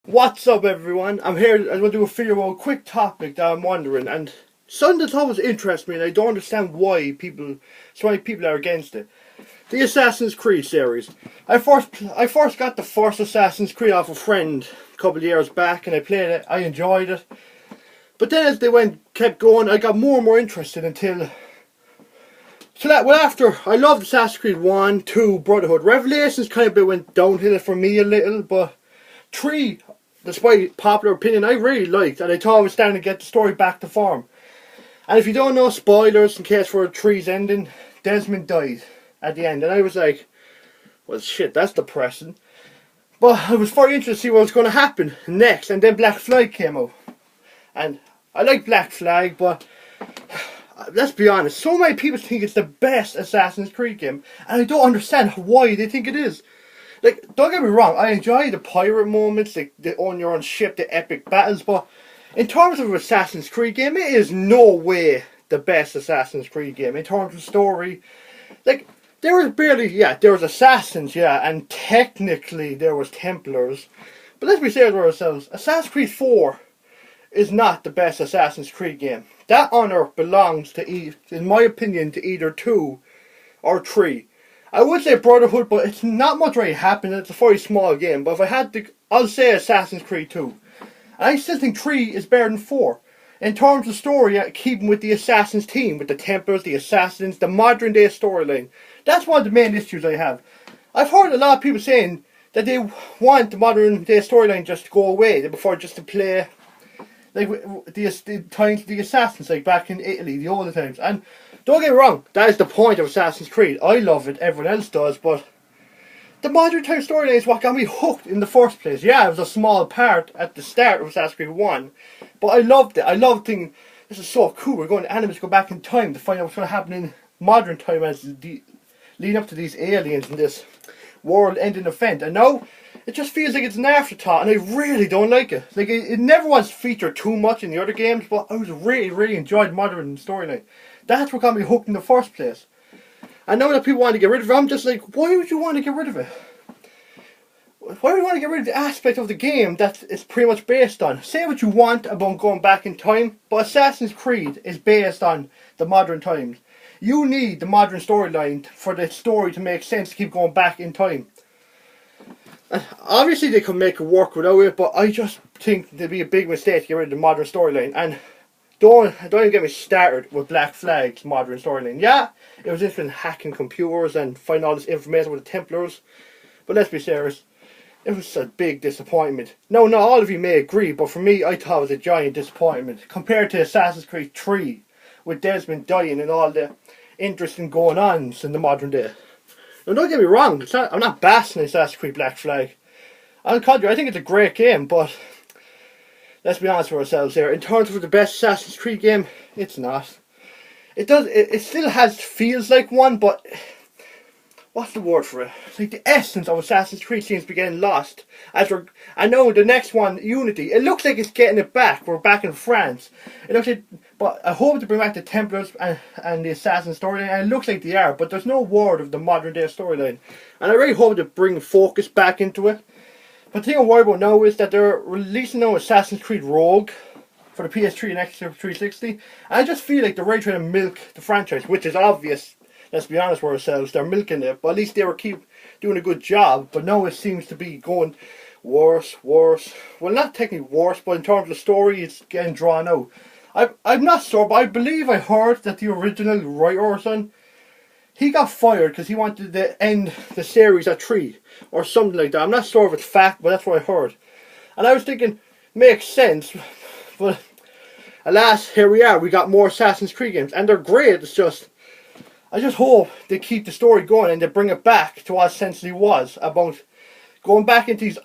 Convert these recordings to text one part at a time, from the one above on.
What's up, everyone? I'm here. I'm going to do a video about a quick topic that I'm wondering, and something that's always interests me, and I don't understand why so many people are against it. The Assassin's Creed series. I first got the first Assassin's Creed off a friend a couple of years back, and I played it. I enjoyed it, but then as they kept going, I got more and more interested after I loved Assassin's Creed 1, 2, Brotherhood. Revelations kind of went downhill for me a little, but 3, despite popular opinion, I really liked, and I thought it was starting to get the story back to form. And if you don't know, spoilers in case for 3's ending, Desmond died at the end, and I was like, well shit, that's depressing. But I was very interested to see what was going to happen next, and then Black Flag came out. And I like Black Flag, but let's be honest, so many people think it's the best Assassin's Creed game, and I don't understand why they think it is. Like, don't get me wrong, I enjoy the pirate moments, the on your own ship, the epic battles, but in terms of Assassin's Creed game, it is no way the best Assassin's Creed game. In terms of story, like, there was barely, there was Assassins, and technically there was Templars, but let's be serious with ourselves, Assassin's Creed 4 is not the best Assassin's Creed game. That honour belongs to, in my opinion, to either 2 or 3. I would say Brotherhood, but it's not much really happening. It's a very small game. But if I had to, I'll say Assassin's Creed 2. And I still think 3 is better than 4. In terms of story, keeping with the Assassins team, with the Templars, the Assassins, the modern day storyline. That's one of the main issues I have. I've heard a lot of people saying that they want the modern day storyline just to go away. They prefer just to play like the Assassins, like back in Italy, the older times. And don't get me wrong, that is the point of Assassin's Creed. I love it, everyone else does, but the modern time storyline is what got me hooked in the first place. Yeah, it was a small part at the start of Assassin's Creed 1, but I loved it. I loved thinking, this is so cool, we're going to enemies go back in time to find out what's going to happen in modern time as leading up to these aliens and this world-ending event. And now, it just feels like it's an afterthought, and I really don't like it. Like, it never was featured too much in the other games, but I was really enjoyed modern storyline. That's what got me hooked in the first place. And now that people want to get rid of it, I'm just like, why would you want to get rid of it? Why would you want to get rid of the aspect of the game that it's pretty much based on? Say what you want about going back in time, but Assassin's Creed is based on the modern times. You need the modern storyline for the story to make sense to keep going back in time. Obviously they could make it work without it, but I just think it'd be a big mistake to get rid of the modern storyline. And don't even get me started with Black Flag's modern storyline. Yeah, it was interesting hacking computers and finding all this information with the Templars, but let's be serious, it was a big disappointment. No, not all of you may agree, but for me, I thought it was a giant disappointment compared to Assassin's Creed 3 with Desmond dying and all the interesting going-ons in the modern day. Now, don't get me wrong, I'm not bashing Assassin's Creed Black Flag. On the contrary, I think it's a great game, but let's be honest with ourselves here. In terms of the best Assassin's Creed game, it's not. It still feels like one, but what's the word for it? It's like the essence of Assassin's Creed seems to be getting lost. I know the next one, Unity, it looks like it's getting it back. We're back in France. It looks like, but I hope to bring back the Templars and the Assassin storyline, and it looks like they are, but there's no word of the modern day storyline. And I really hope to bring focus back into it. But the thing I'm worried about now is that they're releasing now Assassin's Creed Rogue for the PS3 and Xbox 360. And I just feel like they're really trying to milk the franchise, which is obvious. Let's be honest with ourselves, they're milking it. But at least they were keep doing a good job. But now it seems to be going worse. Well, not technically worse, but in terms of the story, it's getting drawn out. I'm not sure, but I believe I heard that the original writer or something, he got fired because he wanted to end the series at 3 or something like that. I'm not sure if it's fact, but that's what I heard. And I was thinking, makes sense, but alas, here we are. We got more Assassin's Creed games, and they're great. It's just, I just hope they keep the story going and they bring it back to what essentially was about going back into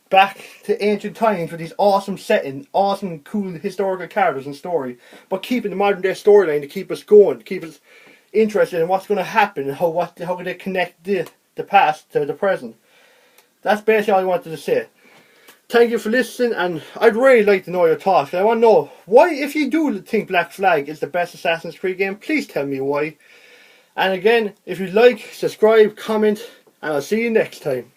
back to ancient times with these awesome setting, awesome, cool historical characters and story, but keeping the modern day storyline to keep us going, to keep us interested in what's going to happen and how can they connect the past to the present. That's basically all I wanted to say. Thank you for listening, and I'd really like to know your thoughts. I want to know why, if you do think Black Flag is the best Assassin's Creed game, please tell me why. And again, if you like, subscribe, comment, and I'll see you next time.